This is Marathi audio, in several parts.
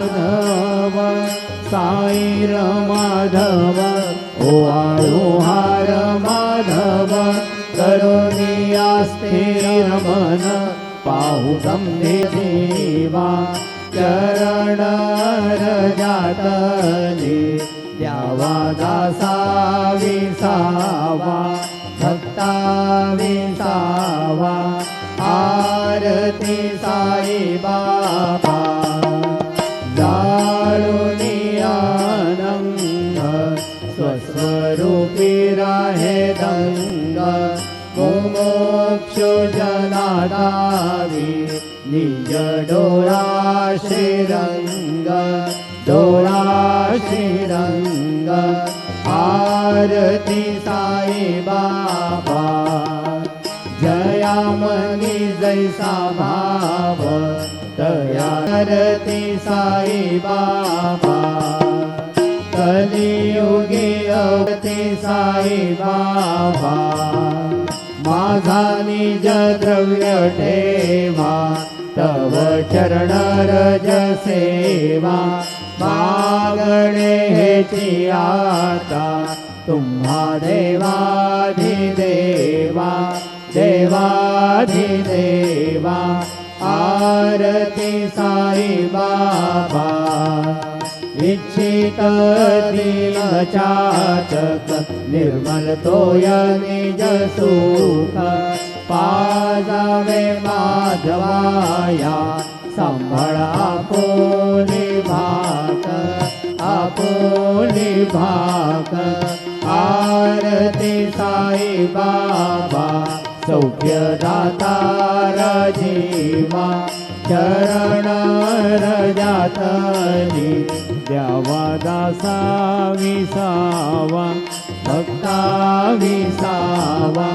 माधव साई माधव ओवाळू हार माधव करुणिया स्थिर मन पाहू गंभीर देवा चरण रजातले द्यावा दासा विसावा भक्ता विसावा आरती साई बाबा जाळुनियानंग स्वस्वरूपी राहे दंग मोक्ष जनादावी निज डोळा श्रीरंग डोळा श्रीरंग आरती साई बाबा जयामनी जैसा भाव तया आरती साई बाबा कलियुगी अवती साई बाबा माझा निज द्रव्य ठेवा तव चरण रज सेवा मागणे हेची आता तुम्हा देवाधिदेवा देवाधिदेवा आरती साई बाबा इच्छित चातक निर्मल तोय निज सुख पाजावे माधवाया सांभाळ आपोली भाक आरती साई बाबा सौख्य दाता राजीवा चरण रजातली द्यावा दासा विसावा भक्ता विसावा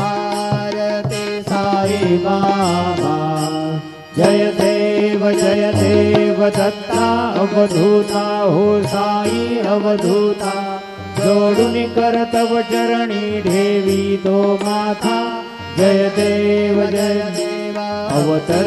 आरती साई बाबा जय देव दत्ता अवधूता हो साई अवधूता जोडून करतव चरणी ठेवी तो माथा जय देव अवतर